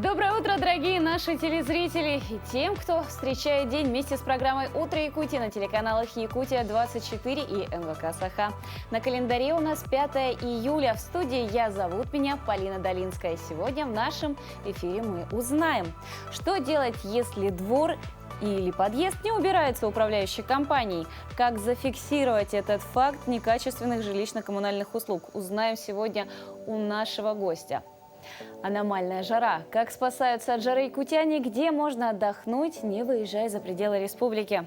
Доброе утро, дорогие наши телезрители и тем, кто встречает день вместе с программой «Утро Якутии» на телеканалах «Якутия-24» и НВК «Саха». На календаре у нас 5 июля. В студии зовут меня Полина Долинская. Сегодня в нашем эфире мы узнаем, что делать, если двор или подъезд не убирается управляющей компанией. Как зафиксировать этот факт некачественных жилищно-коммунальных услуг? Узнаем сегодня у нашего гостя. Аномальная жара. Как спасаются от жары якутяне, где можно отдохнуть, не выезжая за пределы республики.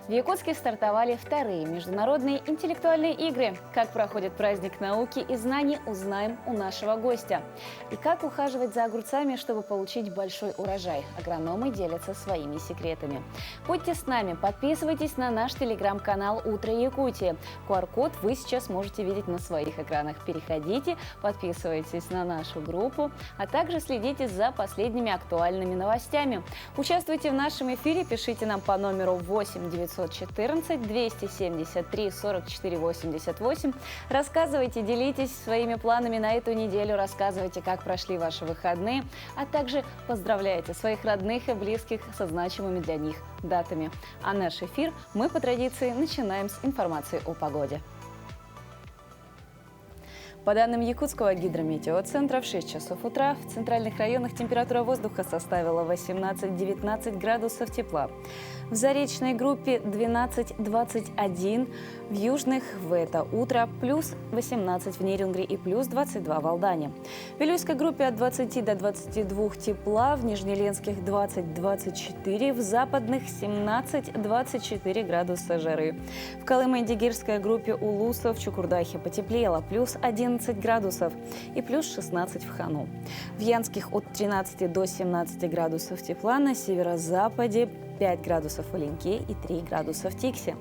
В Якутске стартовали вторые международные интеллектуальные игры. Как проходит праздник науки и знаний, узнаем у нашего гостя. И как ухаживать за огурцами, чтобы получить большой урожай. Агрономы делятся своими секретами. Будьте с нами, подписывайтесь на наш телеграм-канал «Утро Якутии». QR-код вы сейчас можете видеть на своих экранах. Переходите, подписывайтесь на нашу группу, а также следите за последними актуальными новостями. Участвуйте в нашем эфире, пишите нам по номеру 8 914 273 44 88. Рассказывайте, делитесь своими планами на эту неделю, рассказывайте, как прошли ваши выходные, а также поздравляйте своих родных и близких со значимыми для них датами. А наш эфир мы по традиции начинаем с информации о погоде. По данным Якутского гидрометеоцентра, в 6 часов утра в центральных районах температура воздуха составила 18-19 градусов тепла. В заречной группе 12-21, в южных в это утро плюс 18 в Нерюнгри и плюс 22 в Алдане. В Вилюйской группе от 20 до 22 тепла, в Нижнеленских 20-24, в западных 17-24 градуса жары. В Колыме-Дигирской группе Улуса в Чукурдахе потеплело, плюс 11 градусов и плюс 16 в Хану. В Янских от 13 до 17 градусов тепла, на северо-западе 5 градусов в Оленьке и 3 градуса в Тиксе.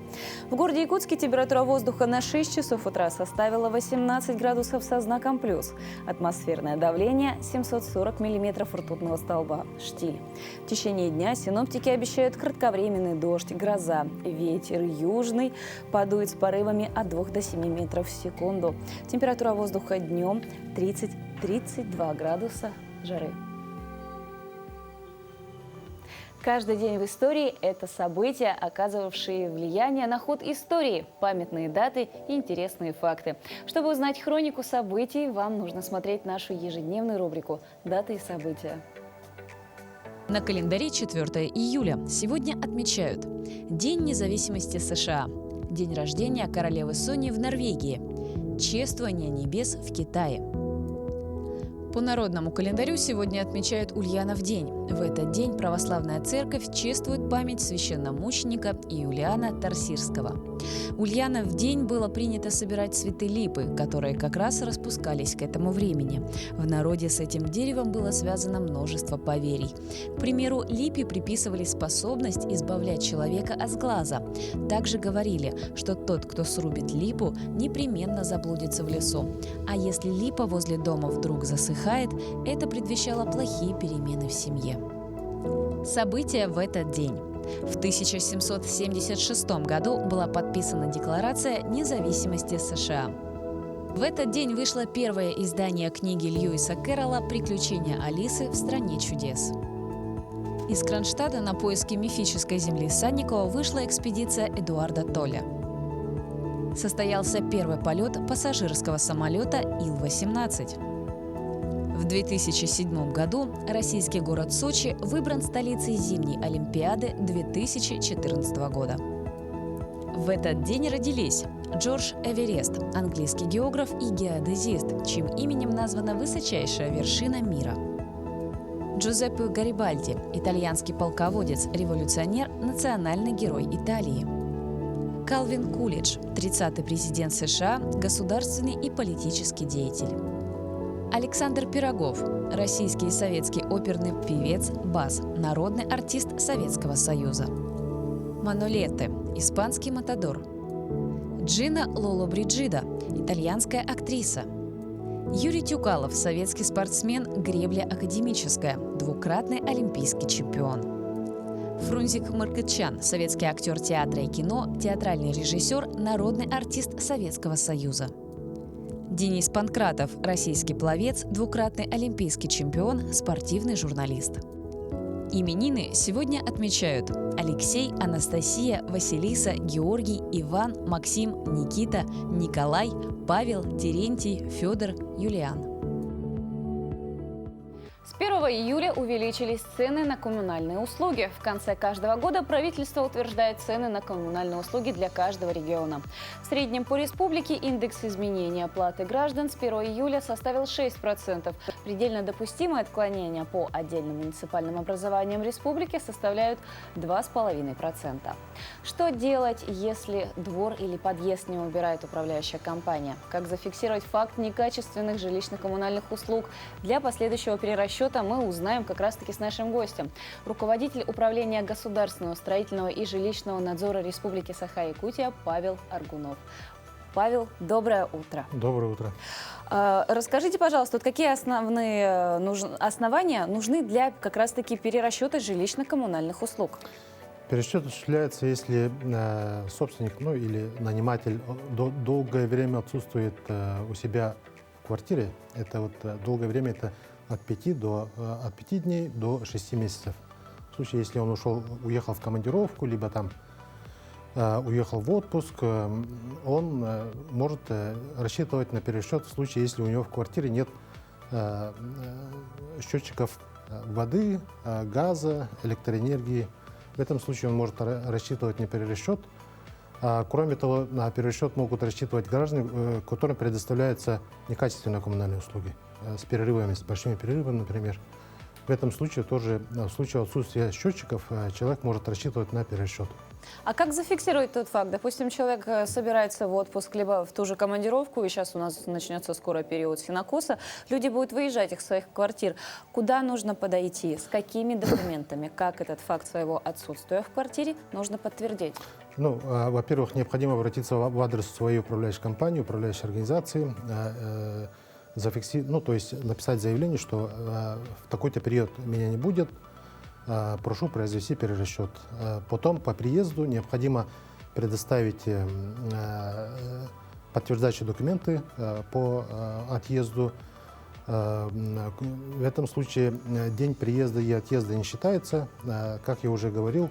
В городе Якутске температура воздуха на 6 часов утра составила 18 градусов со знаком плюс. Атмосферное давление 740 миллиметров ртутного столба. Штиль. В течение дня синоптики обещают кратковременный дождь, гроза. Ветер южный подует с порывами от 2 до 7 метров в секунду. Температура воздуха днем 30-32 градуса жары. Каждый день в истории – это события, оказывавшие влияние на ход истории, памятные даты и интересные факты. Чтобы узнать хронику событий, вам нужно смотреть нашу ежедневную рубрику «Даты и события». На календаре 4 июля. Сегодня отмечают День независимости США, день рождения королевы Сони в Норвегии, чествование небес в Китае. По народному календарю сегодня отмечают Ульянов день. В этот день православная церковь чествует память священномученика Иулиана Тарсирского. Ульянов день было принято собирать цветы липы, которые как раз распускались к этому времени. В народе с этим деревом было связано множество поверий. К примеру, липе приписывали способность избавлять человека от сглаза. Также говорили, что тот, кто срубит липу, непременно заблудится в лесу. А если липа возле дома вдруг засыхает, это предвещало плохие перемены в семье. События в этот день. В 1776 году была подписана Декларация независимости США. В этот день вышло первое издание книги Льюиса Кэрролла «Приключения Алисы в стране чудес». Из Кронштадта на поиски мифической земли Санникова вышла экспедиция Эдуарда Толля. Состоялся первый полет пассажирского самолета Ил-18. В 2007 году российский город Сочи выбран столицей зимней Олимпиады 2014 года. В этот день родились Джордж Эверест, английский географ и геодезист, чьим именем названа высочайшая вершина мира. Джузеппе Гарибальди, итальянский полководец, революционер, национальный герой Италии. Калвин Кулидж, 30-й президент США, государственный и политический деятель. Александр Пирогов, российский и советский оперный певец, бас, народный артист Советского Союза. Манолетте, испанский матадор. Джина Лоллобриджида, итальянская актриса. Юрий Тюкалов, советский спортсмен, гребля академическая, двукратный олимпийский чемпион. Фрунзик Маркытчан, советский актер театра и кино, театральный режиссер, народный артист Советского Союза. Денис Панкратов – российский пловец, двукратный олимпийский чемпион, спортивный журналист. Именины сегодня отмечают Алексей, Анастасия, Василиса, Георгий, Иван, Максим, Никита, Николай, Павел, Терентий, Федор, Юлиан. С 1 июля увеличились цены на коммунальные услуги. В конце каждого года правительство утверждает цены на коммунальные услуги для каждого региона. В среднем по республике индекс изменения оплаты граждан с 1 июля составил 6%. Предельно допустимые отклонения по отдельным муниципальным образованиям республики составляют 2,5%. Что делать, если двор или подъезд не убирает управляющая компания? Как зафиксировать факт некачественных жилищно-коммунальных услуг? Для последующего перерасчета мы узнаем как раз-таки с нашим гостем. Руководитель управления государственного строительного и жилищного надзора Республики Саха-Якутия Павел Аргунов. Павел, доброе утро. Доброе утро. Расскажите, пожалуйста, вот какие основные основания нужны для как раз-таки перерасчета жилищно-коммунальных услуг? Пересчет осуществляется, если собственник, или наниматель долгое время отсутствует у себя в квартире. Это долгое время, это от 5 дней до 6 месяцев. В случае, если он уехал в командировку, либо там уехал в отпуск, он может рассчитывать на пересчет в случае, если у него в квартире нет счетчиков воды, газа, электроэнергии. В этом случае он может рассчитывать на перерасчет. Кроме того, на перерасчет могут рассчитывать граждане, которым предоставляются некачественные коммунальные услуги с перерывами, с большими перерывами, например. В этом случае тоже, в случае отсутствия счетчиков, человек может рассчитывать на перерасчет. А как зафиксировать тот факт? Допустим, человек собирается в отпуск, либо в ту же командировку, и сейчас у нас начнется скоро период сенокоса, люди будут выезжать из своих квартир. Куда нужно подойти? С какими документами? Как этот факт своего отсутствия в квартире нужно подтвердить? Во-первых, необходимо обратиться в адрес своей управляющей компании, управляющей организации, то есть написать заявление, что в такой-то период меня не будет, прошу произвести перерасчет. Потом по приезду необходимо предоставить подтверждающие документы по отъезду. В этом случае день приезда и отъезда не считается. Как я уже говорил,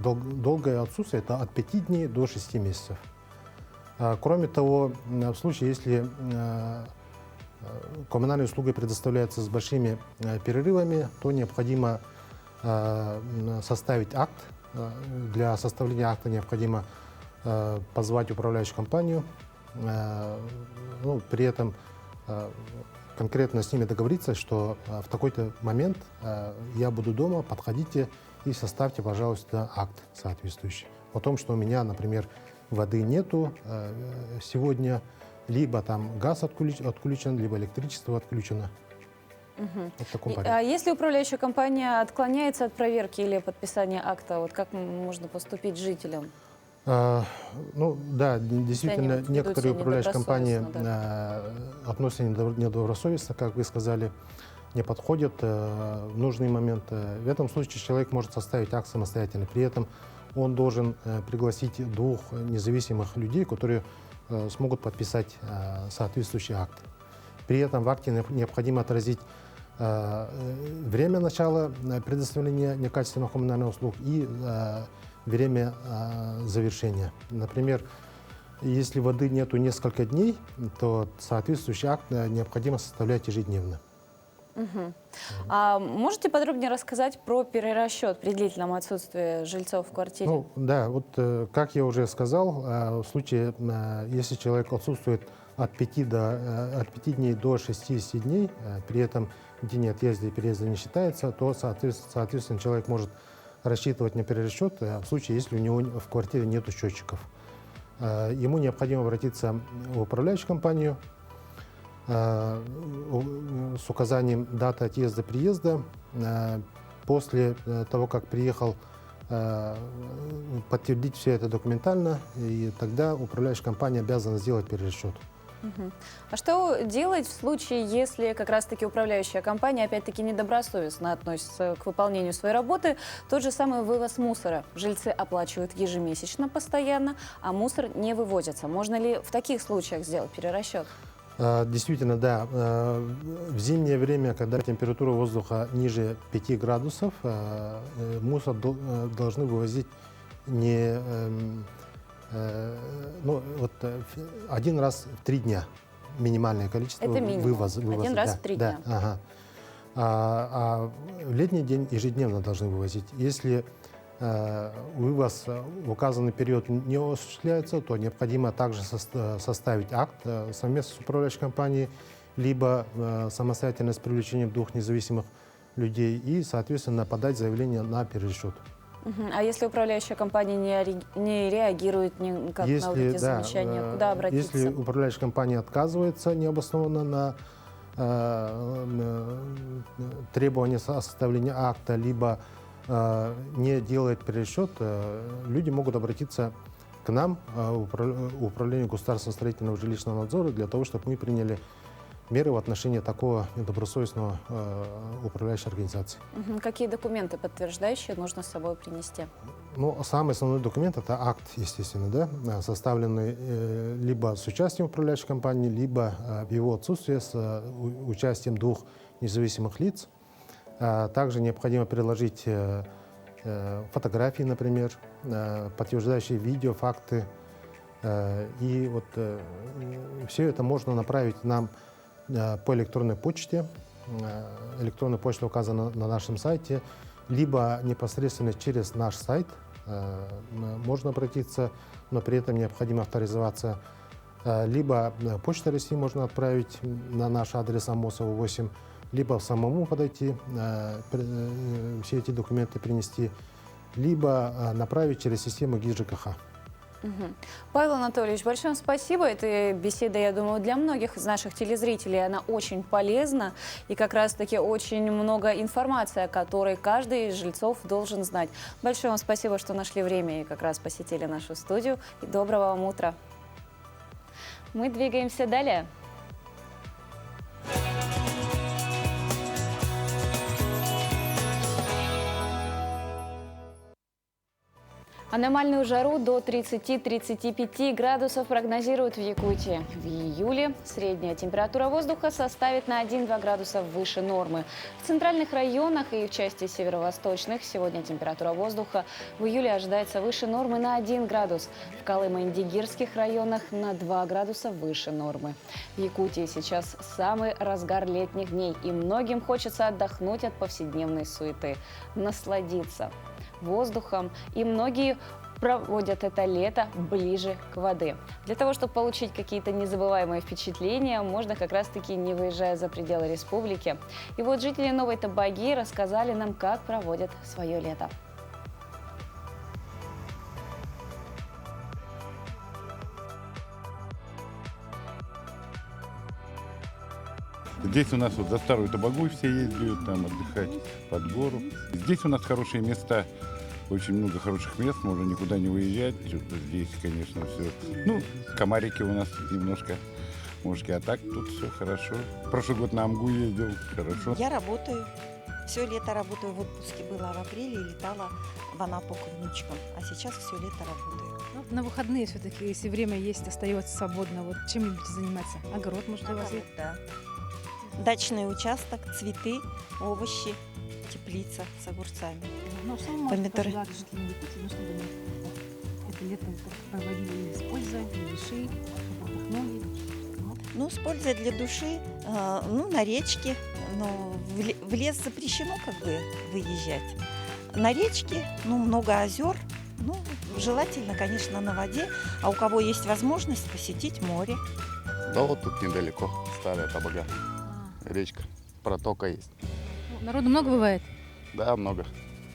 долгое отсутствие – это от 5 дней до 6 месяцев. Кроме того, в случае, если коммунальные услуги предоставляются с большими перерывами, то необходимо составить акт. Для составления акта необходимо позвать управляющую компанию, при этом конкретно с ними договориться, что в такой-то момент я буду дома, подходите и составьте, пожалуйста, акт соответствующий. О том, что у меня, например, воды нету сегодня, либо там газ отключен, либо электричество отключено. В таком порядке. А если управляющая компания отклоняется от проверки или подписания акта, как можно поступить жителям? Действительно, некоторые управляющие компании относятся недобросовестно, как вы сказали, не подходят в нужный момент. В этом случае человек может составить акт самостоятельно. При этом он должен пригласить 2 независимых людей, которые смогут подписать соответствующий акт. При этом в акте необходимо отразить время начала предоставления некачественных коммунальных услуг и время завершения. Например, если воды нету несколько дней, то соответствующий акт необходимо составлять ежедневно. А можете подробнее рассказать про перерасчет при длительном отсутствии жильцов в квартире? Как я уже сказал, в случае, если человек отсутствует от 5 дней до 60 дней, при этом день отъезда и переезда не считается, то, соответственно, человек может рассчитывать на перерасчет в случае, если у него в квартире нет счетчиков. Ему необходимо обратиться в управляющую компанию с указанием даты отъезда-приезда. После того, как приехал, подтвердить все это документально, и тогда управляющая компания обязана сделать перерасчет. А что делать в случае, если как раз-таки управляющая компания опять-таки недобросовестно относится к выполнению своей работы? Тот же самый вывоз мусора. Жильцы оплачивают ежемесячно постоянно, а мусор не вывозится. Можно ли в таких случаях сделать перерасчет? Действительно, да. В зимнее время, когда температура воздуха ниже 5 градусов, мусор должны вывозить не... один раз в 3 дня минимальное количество вывоза. Один раз в 3 дня. Ага. А в летний день ежедневно должны вывозить. Если вывоз в указанный период не осуществляется, то необходимо также составить акт совместно с управляющей компанией, либо самостоятельно с привлечением 2 независимых людей и, соответственно, подать заявление на перерасчет. А если управляющая компания не реагирует никак на вот эти замечания, куда обратиться? Если управляющая компания отказывается необоснованно на требование составления акта, либо не делает перерасчет, люди могут обратиться к нам, Управлению государственного строительного жилищного надзора, для того, чтобы мы приняли меры в отношении такого недобросовестного управляющей организации. Какие документы подтверждающие нужно с собой принести? Ну, самый основной документ – это акт, естественно, да, составленный либо с участием управляющей компании, либо в его отсутствие с участием 2 независимых лиц. Также необходимо приложить фотографии, например, подтверждающие видео, факты. И вот все это можно направить нам по электронной почте. Электронная почта указана на нашем сайте, либо непосредственно через наш сайт можно обратиться, но при этом необходимо авторизоваться. Либо Почта России можно отправить на наш адрес Амосова 8, либо самому подойти, все эти документы принести, либо направить через систему ГИС ЖКХ. Павел Анатольевич, большое вам спасибо. Эта беседа, я думаю, для многих из наших телезрителей она очень полезна. И как раз-таки очень много информации, о которой каждый из жильцов должен знать. Большое вам спасибо, что нашли время и как раз посетили нашу студию. И доброго вам утра. Мы двигаемся далее. Аномальную жару до 30-35 градусов прогнозируют в Якутии. В июле средняя температура воздуха составит на 1-2 градуса выше нормы. В центральных районах и в части северо-восточных сегодня температура воздуха в июле ожидается выше нормы на 1 градус. В Колымо-Индигирских районах на 2 градуса выше нормы. В Якутии сейчас самый разгар летних дней, и многим хочется отдохнуть от повседневной суеты, насладиться воздухом, и многие проводят это лето ближе к воде. Для того, чтобы получить какие-то незабываемые впечатления, можно как раз-таки не выезжая за пределы республики. И вот жители Новой Табаги рассказали нам, как проводят свое лето. Здесь у нас вот за Старую Табагу все ездят там отдыхать под гору. Здесь у нас хорошие места, очень много хороших мест, можно никуда не выезжать. Здесь, конечно, все. Ну, комарики у нас немножко, мушки, а так тут все хорошо. Прошлый год на Амгу ездил, хорошо. Я работаю. Все лето работаю, в отпуске была в апреле и летала в Анапу к внучкам. А сейчас все лето работаю. Ну, на выходные все-таки, если время есть, остается свободно, вот чем любите заниматься? Огород, может, у вас есть? Да. Дачный участок, цветы, овощи, теплица с огурцами. Ну, сам помидоры. Это лето проводили с пользой для души, чтобы отдохнули. Ну, с пользой для души, на речке. Но в лес запрещено как бы выезжать. На речке, много озер. Желательно, конечно, на воде. А у кого есть возможность посетить море. Да, вот тут недалеко, Старая Табага. Речка, протока есть. Народу много бывает? Да, много.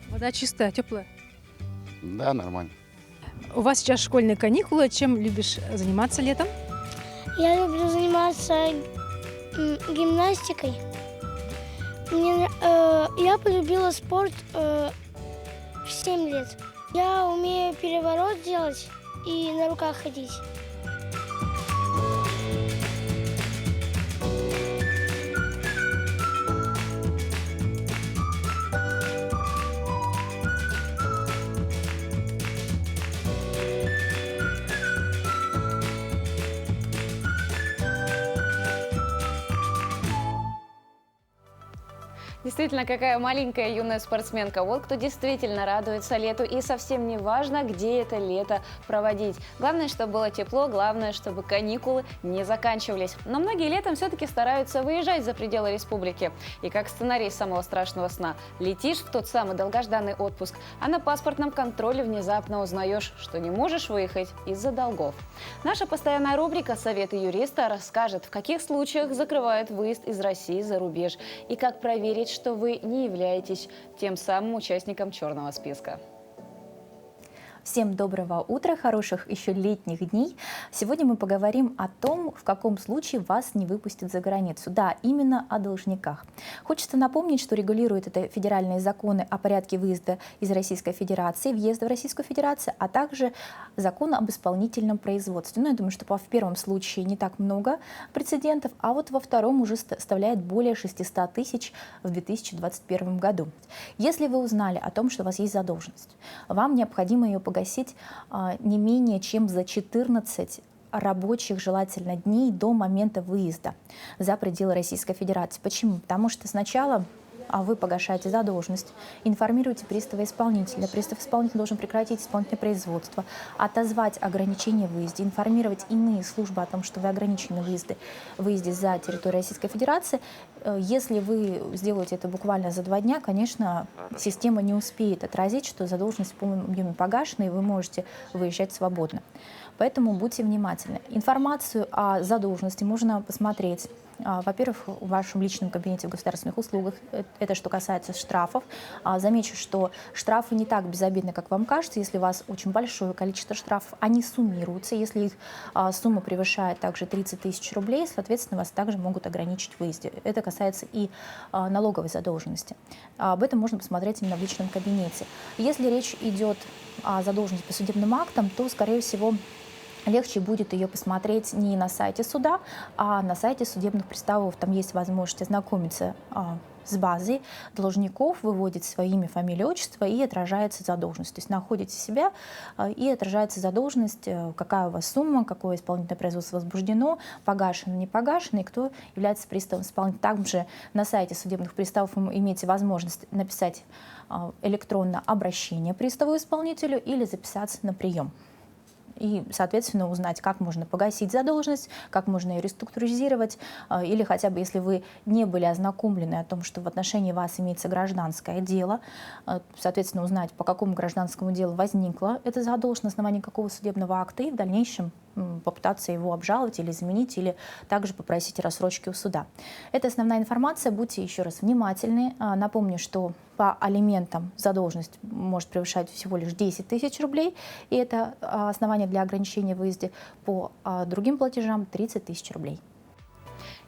Вода чистая, теплая? Да, нормально. У вас сейчас школьные каникулы. Чем любишь заниматься летом? Я люблю заниматься гимнастикой. Я полюбила спорт в 7 лет. Я умею переворот делать и на руках ходить. Действительно, какая маленькая юная спортсменка. Вот кто действительно радуется лету. И совсем не важно, где это лето проводить. Главное, чтобы было тепло, главное, чтобы каникулы не заканчивались. Но многие летом все-таки стараются выезжать за пределы республики. И как сценарий самого страшного сна. Летишь в тот самый долгожданный отпуск, а на паспортном контроле внезапно узнаешь, что не можешь выехать из-за долгов. Наша постоянная рубрика «Советы юриста» расскажет, в каких случаях закрывают выезд из России за рубеж и как проверить, что вы не являетесь тем самым участником черного списка. Всем доброго утра, хороших еще летних дней. Сегодня мы поговорим о том, в каком случае вас не выпустят за границу. Да, именно о должниках. Хочется напомнить, что регулируют это федеральные законы о порядке выезда из Российской Федерации, въезда в Российскую Федерацию, а также закон об исполнительном производстве. Ну, я думаю, что в первом случае не так много прецедентов, а вот во втором уже составляет более 600 тысяч в 2021 году. Если вы узнали о том, что у вас есть задолженность, вам необходимо ее погасить не менее чем за 14 рабочих, желательно, дней до момента выезда за пределы Российской Федерации. Почему? Потому что сначала вы погашаете задолженность, информируете пристава исполнителя. Пристав исполнитель должен прекратить исполнительное производство, отозвать ограничения в выезде, информировать иные службы о том, что вы ограничены в выезде за территорию Российской Федерации. Если вы сделаете это буквально за 2 дня, конечно, система не успеет отразить, что задолженность в полном объеме погашена, и вы можете выезжать свободно. Поэтому будьте внимательны. Информацию о задолженности можно посмотреть, во-первых, в вашем личном кабинете в государственных услугах. Это что касается штрафов. Замечу, что штрафы не так безобидны, как вам кажется. Если у вас очень большое количество штрафов, они суммируются. Если их сумма превышает также 30 тысяч рублей, соответственно, вас также могут ограничить в выезде. Это касается и налоговой задолженности. Об этом можно посмотреть именно в личном кабинете. Если речь идет о задолженности по судебным актам, то, скорее всего, легче будет ее посмотреть не на сайте суда, а на сайте судебных приставов. Там есть возможность ознакомиться с базой должников, выводит свое имя, фамилия, отчество и отражается задолженность. То есть находите себя и отражается задолженность, какая у вас сумма, какое исполнительное производство возбуждено, погашено, не погашено, и кто является приставом исполнителя. Также на сайте судебных приставов вы имеете возможность написать электронно обращение приставу-исполнителю или записаться на прием. И, соответственно, узнать, как можно погасить задолженность, как можно ее реструктуризировать, или хотя бы, если вы не были ознакомлены о том, что в отношении вас имеется гражданское дело, соответственно, узнать, по какому гражданскому делу возникла эта задолженность, на основании какого судебного акта, и в дальнейшем попытаться его обжаловать или изменить, или также попросить рассрочки у суда. Это основная информация. Будьте еще раз внимательны. Напомню, что по алиментам задолженность может превышать всего лишь 10 тысяч рублей, и это основание для ограничения в выезде. По другим платежам 30 тысяч рублей.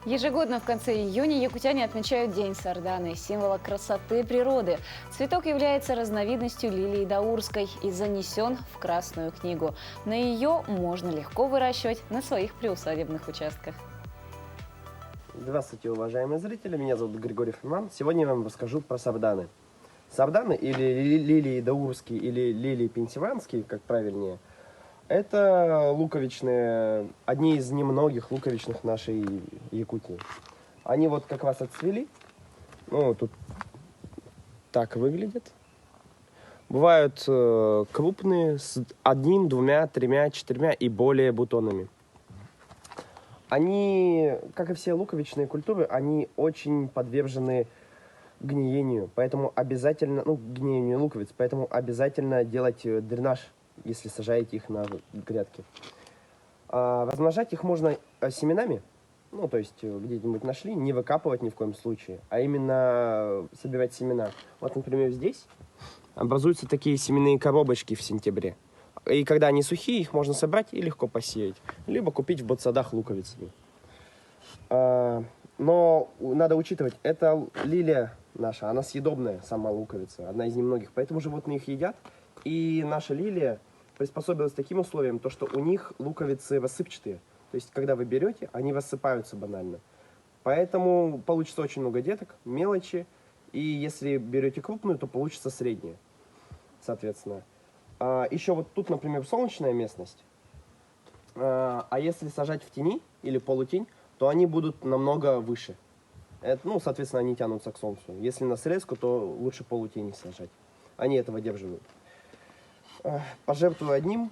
Ежегодно в конце июня якутяне отмечают День Сарданы, символа красоты природы. Цветок является разновидностью лилии даурской и занесен в Красную книгу. Но ее можно легко выращивать на своих приусадебных участках. Здравствуйте, уважаемые зрители, меня зовут Григорий Фиман. Сегодня я вам расскажу про сарданы. Сарданы, или лилии даурские, или лилии пенсильванские, как правильнее, это луковичные, одни из немногих луковичных нашей Якутии. Они вот как раз отцвели, ну, тут так выглядят. Бывают крупные, с 1, 2, 3, 4 и более бутонами. Они, как и все луковичные культуры, они очень подвержены гниению, поэтому обязательно, гниению луковиц, поэтому обязательно делать дренаж, если сажаете их на грядки. Размножать их можно семенами, то есть где-нибудь нашли, не выкапывать ни в коем случае, а именно собирать семена. Вот, например, здесь образуются такие семенные коробочки в сентябре. И когда они сухие, их можно собрать и легко посеять, либо купить в ботсадах луковицами. Но надо учитывать, эта лилия наша, она съедобная, сама луковица, одна из немногих, поэтому животные их едят. И наша лилия приспособилась к таким условиям, то что у них луковицы рассыпчатые. То есть, когда вы берете, они рассыпаются банально. Поэтому получится очень много деток, мелочи. И если берете крупную, то получится средняя, соответственно. Еще вот тут, например, солнечная местность. А если сажать в тени или полутень, то они будут намного выше. Ну, соответственно, они тянутся к солнцу. Если на срезку, то лучше полутени сажать. Они это выдерживают. Пожертвую одним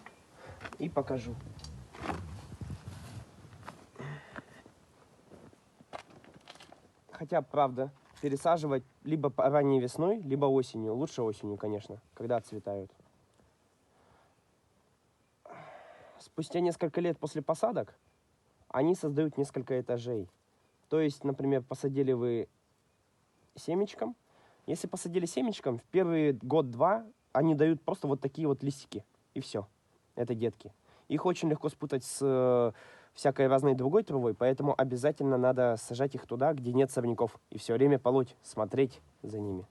и покажу. Хотя, правда, пересаживать либо ранней весной, либо осенью. Лучше осенью, конечно, когда отцветают. Спустя несколько лет после посадок они создают несколько этажей. То есть, например, посадили вы семечком. Если посадили семечком, в первый год-два они дают просто вот такие вот листики. И все. Это детки. Их очень легко спутать с всякой разной другой травой, поэтому обязательно надо сажать их туда, где нет сорняков. И все время полоть, смотреть за ними.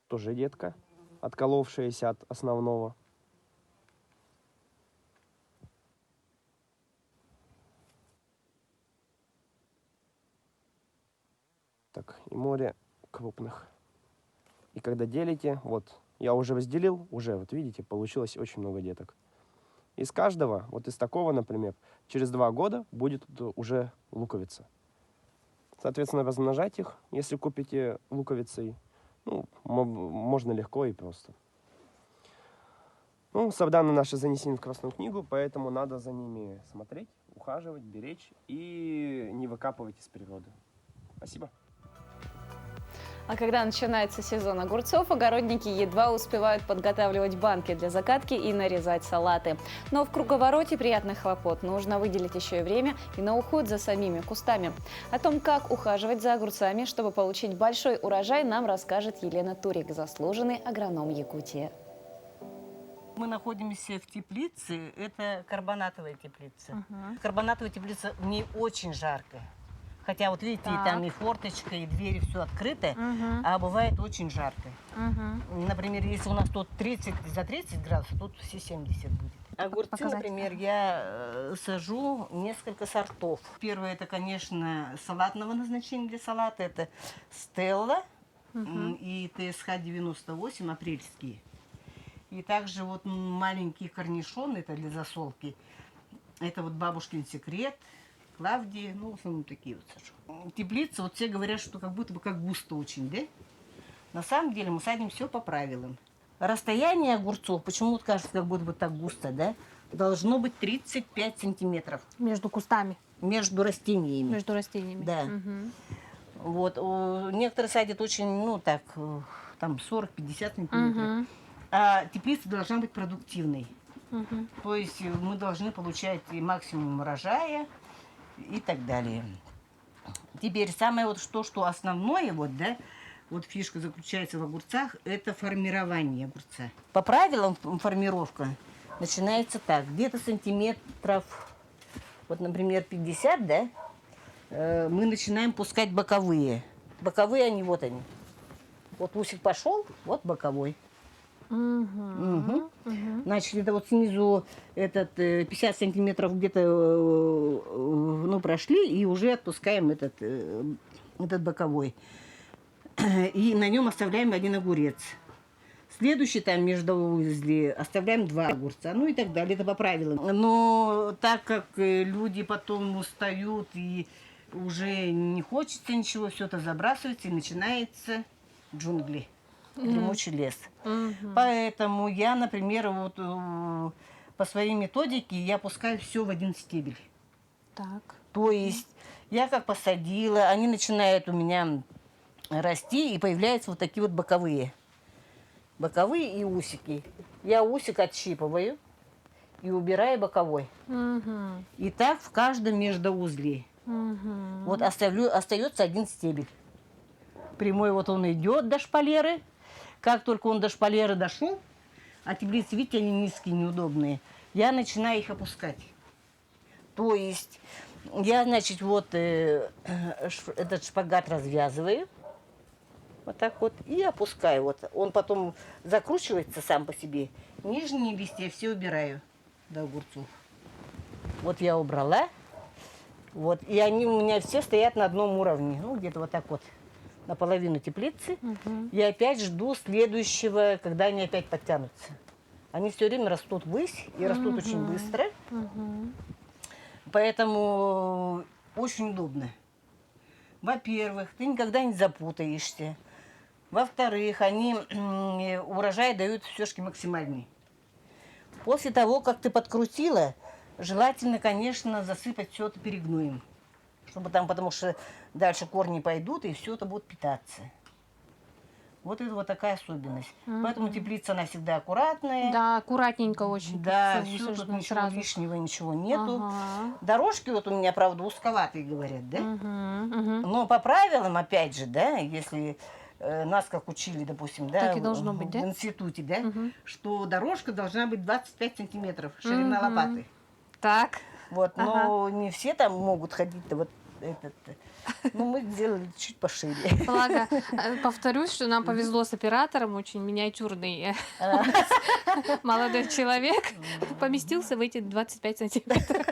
Тоже детка, отколовшаяся от основного. Так, и море крупных. И когда делите, вот, я уже разделил, уже, вот видите, получилось очень много деток. Из каждого, вот из такого, например, через 2 года будет уже луковица. Соответственно, размножать их, если купите луковицей, ну, можно легко и просто. Ну, сарданы наши занесены в Красную книгу, поэтому надо за ними смотреть, ухаживать, беречь и не выкапывать из природы. Спасибо. А когда начинается сезон огурцов, огородники едва успевают подготавливать банки для закатки и нарезать салаты. Но в круговороте приятных хлопот нужно выделить еще и время и на уход за самими кустами. О том, как ухаживать за огурцами, чтобы получить большой урожай, нам расскажет Елена Турик, заслуженный агроном Якутии. Мы находимся в теплице, это карбонатовая теплица. Карбонатовая теплица, в ней очень жарко. Хотя вот видите, там и форточка, и двери, все открыто, а бывает очень жарко. Например, если у нас тут 30 градусов, тут все 70 будет. Огурцы, например, я сажу несколько сортов. Первое, это, конечно, салатного назначения для салата. Это Стелла и ТСХ-98 апрельские. И также вот маленькие корнишоны, это для засолки. Это вот бабушкин секрет. Клавдии, ну, в основном такие вот сажу. Теплица, вот все говорят, что как будто бы как густо очень, да? На самом деле мы садим все по правилам. Расстояние огурцов, почему-то кажется, как будто бы так густо, да? Должно быть 35 сантиметров. Между кустами? Между растениями. Между растениями. Да. Вот. Некоторые садят очень, ну, так, там 40-50 сантиметров. А теплица должна быть продуктивной. То есть мы должны получать максимум урожая и так далее. Теперь самое вот что основное, вот, да, вот фишка заключается в огурцах, это формирование огурца. По правилам формировка начинается так, где-то сантиметров, вот, например, 50, да, мы начинаем пускать боковые. Боковые они, вот они. Вот усик пошел, вот боковой. Значит, это вот снизу этот 50 сантиметров где-то ну, прошли, и уже отпускаем этот боковой. И на нем оставляем 1 огурец. Следующий там междуузли оставляем 2 огурца, ну и так далее, это по правилам. Но так как люди потом устают и уже не хочется ничего, все это забрасывается и начинается джунгли. Дремучий лес. Поэтому я, например, вот по своей методике я пускаю все в 1 стебель. Так. То есть я как посадила, они начинают у меня расти, и появляются вот такие вот боковые. Боковые и усики. Я усик отщипываю и убираю боковой. И так в каждом междуузле. Вот остается 1 стебель. Прямой вот он идет до шпалеры. Как только он до шпалеры дошел, а теплицы, видите, они низкие, неудобные, я начинаю их опускать. То есть я, значит, вот этот шпагат развязываю, вот так вот, и опускаю. Вот. Он потом закручивается сам по себе. Нижние листья все убираю до огурцов. Вот я убрала. Вот, и они у меня все стоят на одном уровне, ну, где-то вот так вот. Наполовину теплицы. Я опять жду следующего, когда они опять подтянутся. Они все время растут ввысь и растут очень быстро. Поэтому очень удобно. Во-первых, ты никогда не запутаешься. Во-вторых, они урожай дают все-таки максимальный. После того, как ты подкрутила, желательно, конечно, засыпать все это перегноем. Чтобы там, потому что дальше корни пойдут, и все это будет питаться. Вот это вот такая особенность. Поэтому теплица, она всегда аккуратная. Да, аккуратненько очень. Да, все, тут ничего лишнего, ничего нету. Дорожки вот у меня, правда, узковатые, говорят, да? Но по правилам, опять же, да, если нас как учили, допустим, да, так и должно быть, да? В институте, да, что дорожка должна быть 25 сантиметров, ширина лопаты. Так. Вот, но не все там могут ходить-то вот этот. Ну, мы сделали чуть пошире. Благо, повторюсь, что нам повезло с оператором, очень миниатюрный молодой человек, поместился в эти 25 сантиметров.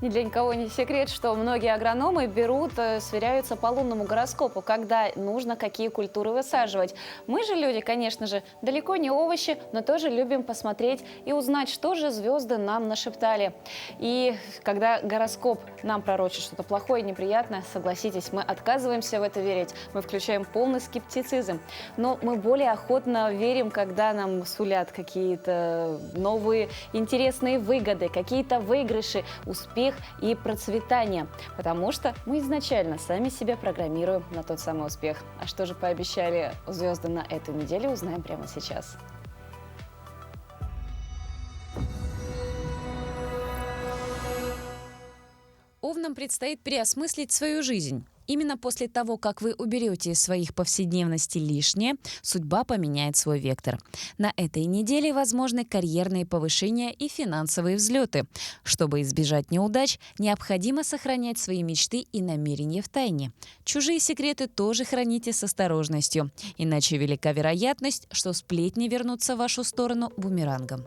Ни для никого не секрет, что многие агрономы берут, сверяются по лунному гороскопу, когда нужно какие культуры высаживать. Мы же люди, конечно же, далеко не овощи, но тоже любим посмотреть и узнать, что же звезды нам нашептали. И когда гороскоп нам пророчит что-то плохое и неприятное, согласитесь, мы отказываемся в это верить, мы включаем полный скептицизм. Но мы более охотно верим, когда нам сулят какие-то новые интересные выгоды, какие-то выигрыши, успех и процветание, потому что мы изначально сами себя программируем на тот самый успех. А что же пообещали звезды на эту неделю, узнаем прямо сейчас. Овнам предстоит переосмыслить свою жизнь. Именно после того, как вы уберете из своих повседневностей лишнее, судьба поменяет свой вектор. На этой неделе возможны карьерные повышения и финансовые взлеты. Чтобы избежать неудач, необходимо сохранять свои мечты и намерения в тайне. Чужие секреты тоже храните с осторожностью, иначе велика вероятность, что сплетни вернутся в вашу сторону бумерангом.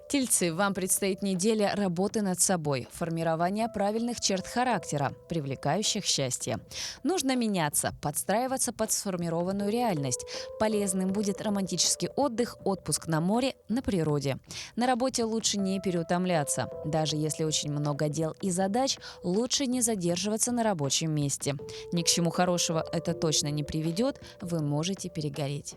Тельцы, вам предстоит неделя работы над собой, формирования правильных черт характера, привлекающих счастье. Нужно меняться, подстраиваться под сформированную реальность. Полезным будет романтический отдых, отпуск на море, на природе. На работе лучше не переутомляться. Даже если очень много дел и задач, лучше не задерживаться на рабочем месте. Ни к чему хорошего это точно не приведет, вы можете перегореть.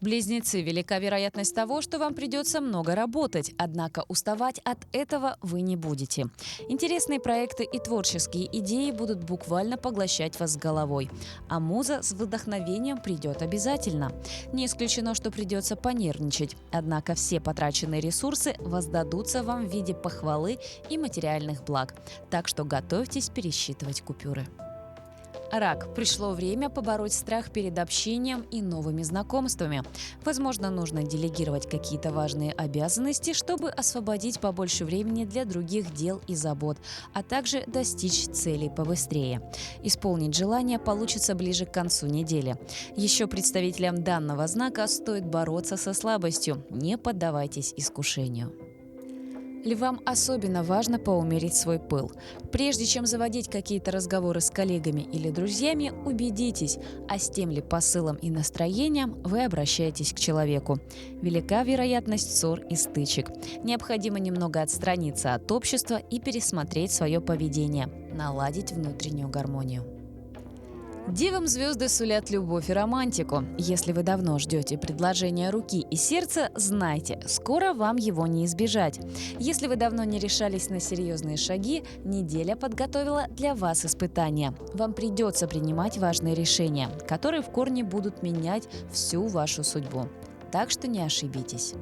Близнецы, велика вероятность того, что вам придется много работать, однако уставать от этого вы не будете. Интересные проекты и творческие идеи будут буквально поглощать вас с головой. А муза с вдохновением придет обязательно. Не исключено, что придется понервничать, однако все потраченные ресурсы воздадутся вам в виде похвалы и материальных благ. Так что готовьтесь пересчитывать купюры. Рак. Пришло время побороть страх перед общением и новыми знакомствами. Возможно, нужно делегировать какие-то важные обязанности, чтобы освободить побольше времени для других дел и забот, а также достичь целей побыстрее. Исполнить желание получится ближе к концу недели. Еще представителям данного знака стоит бороться со слабостью. Не поддавайтесь искушению. Львам особенно важно поумерить свой пыл. Прежде чем заводить какие-то разговоры с коллегами или друзьями, убедитесь, а с тем ли посылом и настроением вы обращаетесь к человеку. Велика вероятность ссор и стычек. Необходимо немного отстраниться от общества и пересмотреть свое поведение, наладить внутреннюю гармонию. Девам звезды сулят любовь и романтику. Если вы давно ждете предложения руки и сердца, знайте, скоро вам его не избежать. Если вы давно не решались на серьезные шаги, неделя подготовила для вас испытания. Вам придется принимать важные решения, которые в корне будут менять всю вашу судьбу. Так что не ошибитесь.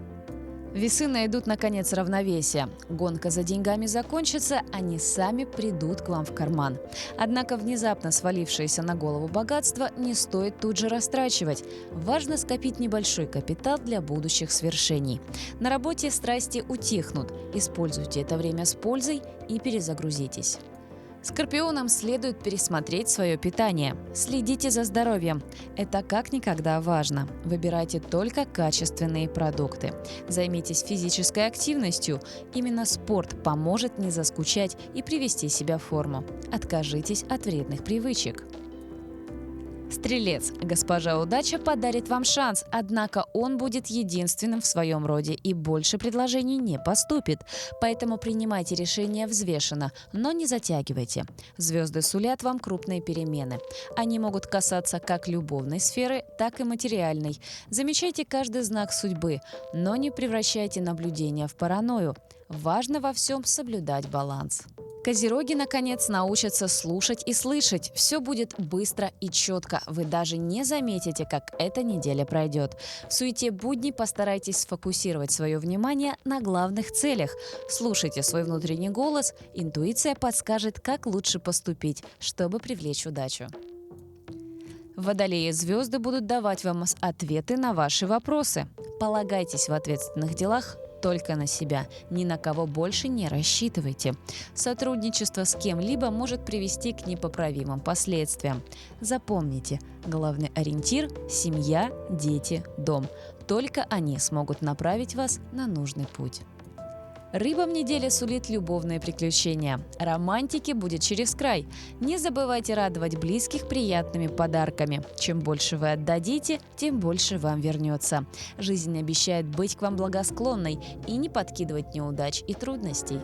Весы найдут, наконец, равновесие. Гонка за деньгами закончится, они сами придут к вам в карман. Однако внезапно свалившееся на голову богатство не стоит тут же растрачивать. Важно скопить небольшой капитал для будущих свершений. На работе страсти утихнут. Используйте это время с пользой и перезагрузитесь. Скорпионам следует пересмотреть свое питание. Следите за здоровьем. Это как никогда важно. Выбирайте только качественные продукты. Займитесь физической активностью. Именно спорт поможет не заскучать и привести себя в форму. Откажитесь от вредных привычек. Стрелец. Госпожа удача подарит вам шанс, однако он будет единственным в своем роде и больше предложений не поступит. Поэтому принимайте решения взвешенно, но не затягивайте. Звезды сулят вам крупные перемены. Они могут касаться как любовной сферы, так и материальной. Замечайте каждый знак судьбы, но не превращайте наблюдения в паранойю. Важно во всем соблюдать баланс. Козероги, наконец, научатся слушать и слышать. Все будет быстро и четко. Вы даже не заметите, как эта неделя пройдет. В суете будней постарайтесь сфокусировать свое внимание на главных целях. Слушайте свой внутренний голос. Интуиция подскажет, как лучше поступить, чтобы привлечь удачу. Водолеи, звезды будут давать вам ответы на ваши вопросы. Полагайтесь в ответственных делах только на себя. Ни на кого больше не рассчитывайте. Сотрудничество с кем-либо может привести к непоправимым последствиям. Запомните, главный ориентир – семья, дети, дом. Только они смогут направить вас на нужный путь. Рыбам неделя сулит любовные приключения. Романтики будет через край. Не забывайте радовать близких приятными подарками. Чем больше вы отдадите, тем больше вам вернется. Жизнь обещает быть к вам благосклонной и не подкидывать неудач и трудностей.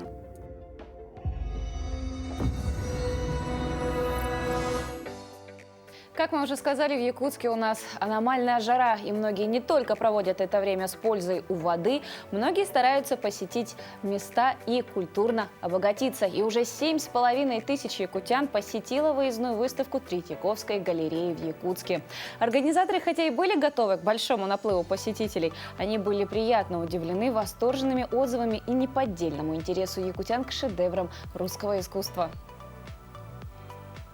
Как мы уже сказали, в Якутске у нас аномальная жара, и многие не только проводят это время с пользой у воды, многие стараются посетить места и культурно обогатиться. И уже 7,5 тысяч якутян посетило выездную выставку Третьяковской галереи в Якутске. Организаторы, хотя и были готовы к большому наплыву посетителей, они были приятно удивлены восторженными отзывами и неподдельному интересу якутян к шедеврам русского искусства.